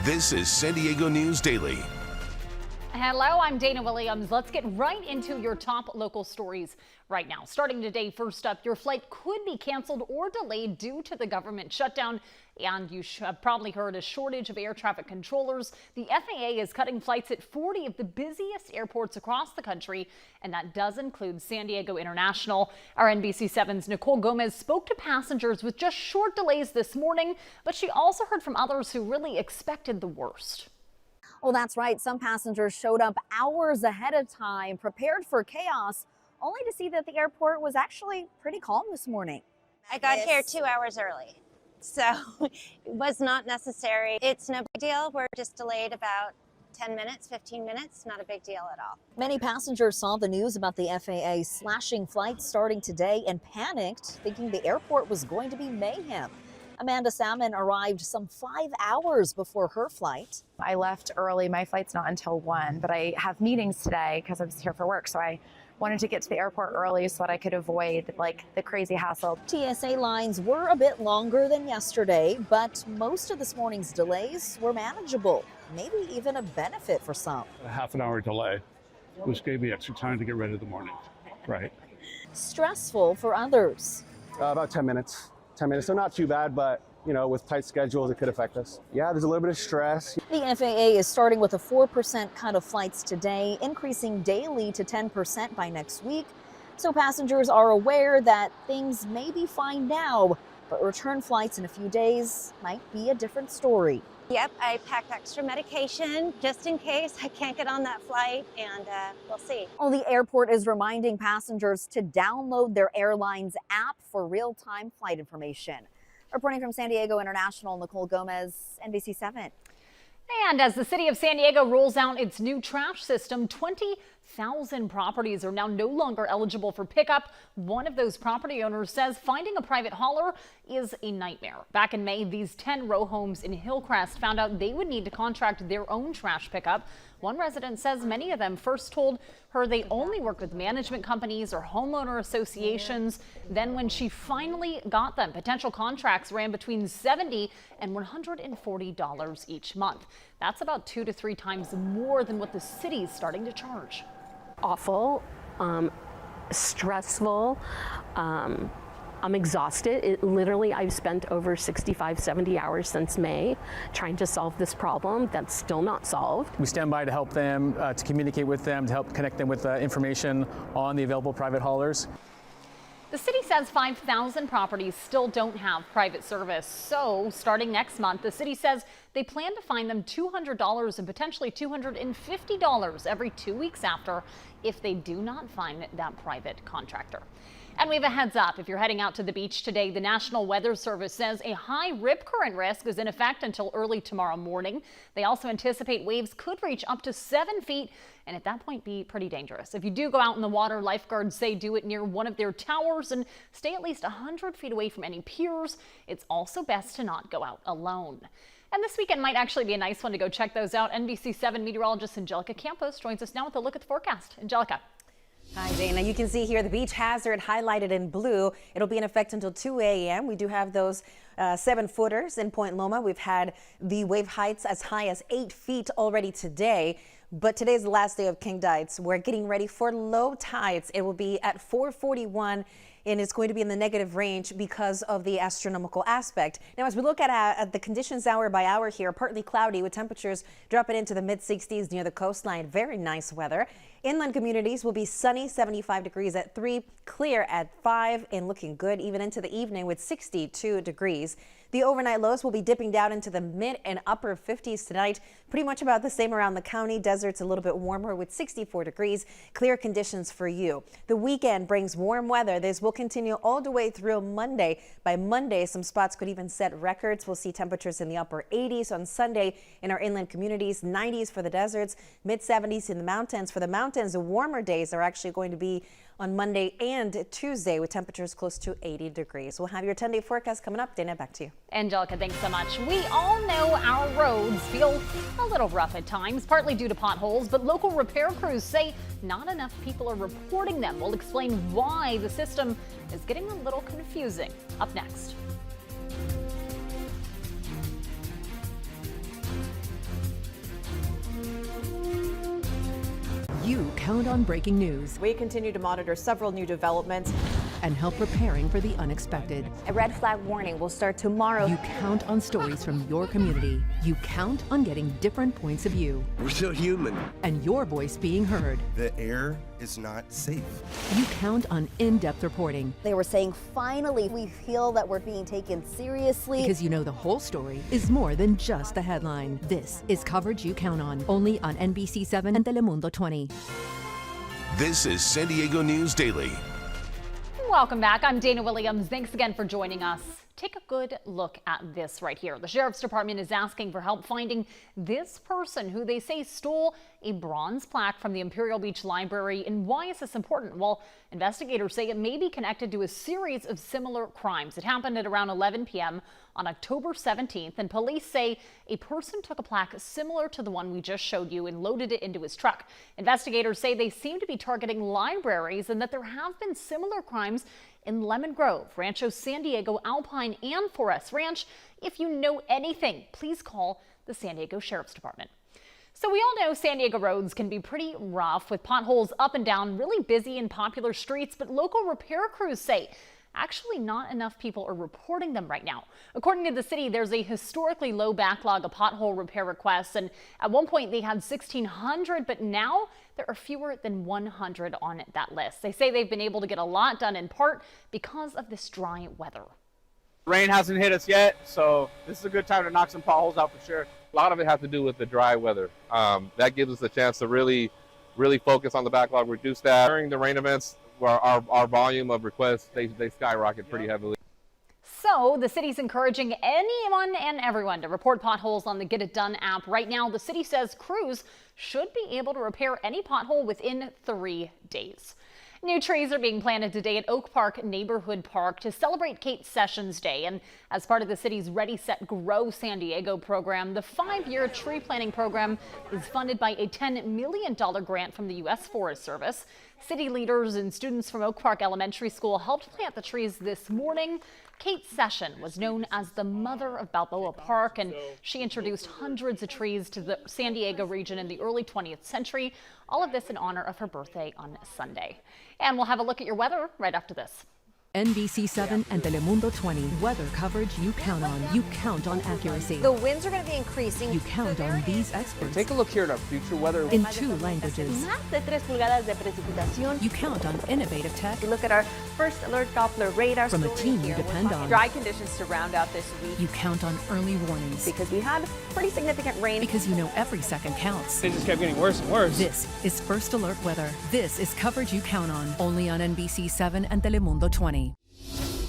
This is San Diego News Daily. Hello, I'm Dana Williams. Let's get right into your top local stories right now. Starting today, first up, your flight could be canceled or delayed due to the government shutdown. And you have probably heard a shortage of air traffic controllers. The FAA is cutting flights at 40 of the busiest airports across the country, and that does include San Diego International. Our NBC7's Nicole Gomez spoke to passengers with just short delays this morning, but she also heard from others who really expected the worst. Well, that's right. Some passengers showed up hours ahead of time, prepared for chaos, only to see that the airport was actually pretty calm this morning. I got here 2 hours early, so it was not necessary. It's no big deal. We're just delayed about 10 minutes, 15 minutes, not a big deal at all. Many passengers saw the news about the FAA slashing flights starting today and panicked, thinking the airport was going to be mayhem. Amanda Salmon arrived some 5 hours before her flight. I left early. My flight's not until 1, but I have meetings today because I was here for work. So I wanted to get to the airport early so that I could avoid the crazy hassle. TSA lines were a bit longer than yesterday, but most of this morning's delays were manageable, maybe even a benefit for some. A half an hour delay, which gave me extra time to get ready in the morning. Right. Stressful for others. About 10 minutes. 10 minutes, so not too bad, but with tight schedules, it could affect us. Yeah, there's a little bit of stress. The FAA is starting with a 4% cut of flights today, increasing daily to 10% by next week. So passengers are aware that things may be fine now, but return flights in a few days might be a different story. Yep, I packed extra medication just in case I can't get on that flight, and we'll see. Well, the airport is reminding passengers to download their airline's app for real-time flight information. Reporting from San Diego International, Nicole Gomez, NBC7. And as the city of San Diego rolls out its new trash system, 20,000 properties are now no longer eligible for pickup. One of those property owners says finding a private hauler is a nightmare. Back in May, these 10 row homes in Hillcrest found out they would need to contract their own trash pickup. One resident says many of them first told her they only work with management companies or homeowner associations. Then when she finally got them, potential contracts ran between $70 and $140 each month. That's about 2 to 3 times more than what the city's starting to charge. Awful, stressful. I'm exhausted. I've spent over 65, 70 hours since May trying to solve this problem that's still not solved. We stand by to help them, to communicate with them, to help connect them with information on the available private haulers. The city says 5,000 properties still don't have private service. So starting next month, the city says they plan to fine them $200 and potentially $250 every 2 weeks after if they do not find that private contractor. And we have a heads up. If you're heading out to the beach today, the National Weather Service says a high rip current risk is in effect until early tomorrow morning. They also anticipate waves could reach up to 7 feet and at that point be pretty dangerous. If you do go out in the water, lifeguards say do it near one of their towers and stay at least 100 feet away from any piers. It's also best to not go out alone. And this weekend might actually be a nice one to go check those out. NBC7 meteorologist Angelica Campos joins us now with a look at the forecast. Angelica. Hi, Dana. You can see here the beach hazard highlighted in blue. It'll be in effect until 2 a.m. We do have those 7-footers in Point Loma. We've had the wave heights as high as 8 feet already today. But today's the last day of King Tides. We're getting ready for low tides. It will be at 4:41. And it's going to be in the negative range because of the astronomical aspect. Now, as we look at the conditions hour by hour here, partly cloudy with temperatures dropping into the mid-60s near the coastline. Very nice weather. Inland communities will be sunny, 75 degrees at 3, clear at 5, and looking good even into the evening with 62 degrees. The overnight lows will be dipping down into the mid and upper 50s tonight. Pretty much about the same around the county. Desert's a little bit warmer with 64 degrees. Clear conditions for you. The weekend brings warm weather. This will continue all the way through Monday. By Monday, some spots could even set records. We'll see temperatures in the upper 80s on Sunday in our inland communities, 90s for the deserts, mid 70s in the mountains. For the mountains, the warmer days are actually going to be on Monday and Tuesday with temperatures close to 80 degrees. We'll have your 10-day forecast coming up. Dana, back to you. Angelica, thanks so much. We all know our roads feel a little rough at times, partly due to potholes, but local repair crews say not enough people are reporting them. We'll explain why the system is getting a little confusing. Up next. count on breaking news. We continue to monitor several new developments and help preparing for the unexpected. A red flag warning will start tomorrow. You count on stories from your community. You count on getting different points of view. We're still human. And your voice being heard. The air is not safe. You count on in-depth reporting. They were saying, finally, we feel that we're being taken seriously. Because you know the whole story is more than just the headline. This is coverage you count on, only on NBC 7 and Telemundo 20. This is San Diego News Daily. Welcome back. I'm Dana Williams. Thanks again for joining us. Take a good look at this right here. The Sheriff's Department is asking for help finding this person who they say stole a bronze plaque from the Imperial Beach Library. And why is this important? Well, investigators say it may be connected to a series of similar crimes. It happened at around 11 p.m. on October 17th, and police say a person took a plaque similar to the one we just showed you and loaded it into his truck. Investigators say they seem to be targeting libraries and that there have been similar crimes in Lemon Grove, Rancho San Diego, Alpine, and Forest Ranch. If you know anything, please call the San Diego Sheriff's Department. So we all know San Diego roads can be pretty rough with potholes up and down, really busy and popular streets, but local repair crews say actually not enough people are reporting them right now. According to the city, there's a historically low backlog of pothole repair requests, and at one point they had 1,600, but now there are fewer than 100 on that list. They say they've been able to get a lot done in part because of this dry weather. Rain hasn't hit us yet, so this is a good time to knock some potholes out for sure. A lot of it has to do with the dry weather. That gives us a chance to really focus on the backlog, reduce that. During the rain events, our volume of requests, they skyrocket pretty heavily. So the city's encouraging anyone and everyone to report potholes on the Get It Done app. Right now, the city says crews should be able to repair any pothole within 3 days. New trees are being planted today at Oak Park Neighborhood Park to celebrate Kate Sessions Day. And as part of the city's Ready, Set, Grow San Diego program, the 5-year tree planting program is funded by a $10 million grant from the U.S. Forest Service. City leaders and students from Oak Park Elementary School helped plant the trees this morning. Kate Sessions was known as the mother of Balboa Park, and she introduced hundreds of trees to the San Diego region in the early 20th century. All of this in honor of her birthday on Sunday. And we'll have a look at your weather right after this. NBC 7 and Telemundo 20. Weather coverage you count on. You count on accuracy. The winds are going to be increasing. You count on these experts. Take a look here at our future weather. In 2 languages. Más de 3 pulgadas de precipitación. You count on innovative tech. Look at our first alert Doppler radar. From a team you depend on. Dry conditions to round out this week. You count on early warnings. Because we had pretty significant rain. Because you know every second counts. They just kept getting worse and worse. This is First Alert Weather. This is coverage you count on. Only on NBC 7 and Telemundo 20.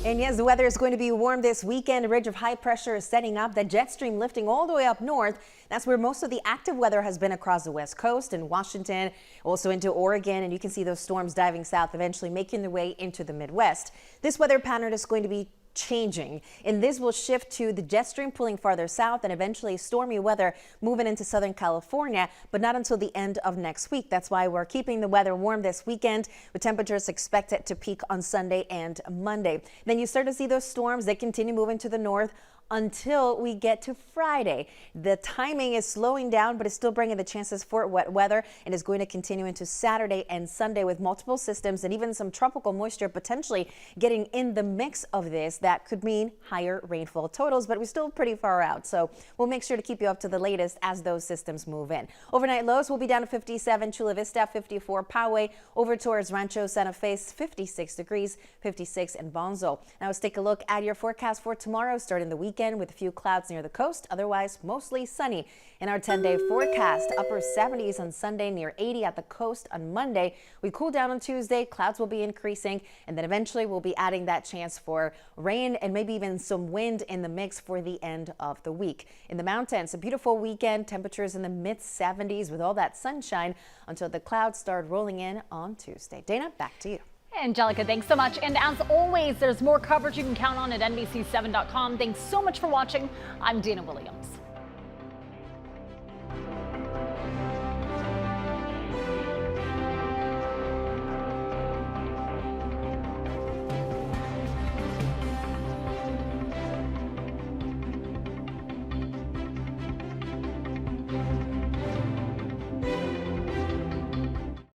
And yes, the weather is going to be warm this weekend. A ridge of high pressure is setting up, the jet stream lifting all the way up north. That's where most of the active weather has been across the West Coast and Washington, also into Oregon. And you can see those storms diving south, eventually making their way into the Midwest. This weather pattern is going to be changing, and this will shift to the jet stream pulling farther south and eventually stormy weather moving into Southern California, but not until the end of next week. That's why we're keeping the weather warm this weekend, with temperatures expected to peak on Sunday and Monday. Then you start to see those storms. They continue moving to the north until we get to Friday. The timing is slowing down, but it's still bringing the chances for wet weather, and is going to continue into Saturday and Sunday with multiple systems and even some tropical moisture potentially getting in the mix of this. That could mean higher rainfall totals, but we're still pretty far out. So we'll make sure to keep you up to the latest as those systems move in. Overnight lows will be down to 57 Chula Vista, 54 Poway, over towards Rancho Santa Fe, 56 degrees, 56 in Bonzo. Now let's take a look at your forecast for tomorrow, starting the weekend with a few clouds near the coast, otherwise mostly sunny. In our 10-day forecast, upper 70s on Sunday, near 80 at the coast on Monday. We cool down on Tuesday, clouds will be increasing, and then eventually we'll be adding that chance for rain and maybe even some wind in the mix for the end of the week. In the mountains, a beautiful weekend, temperatures in the mid-70s with all that sunshine until the clouds start rolling in on Tuesday. Dana, back to you. Angelica, thanks so much. And as always, there's more coverage you can count on at NBC7.com. Thanks so much for watching. I'm Dana Williams.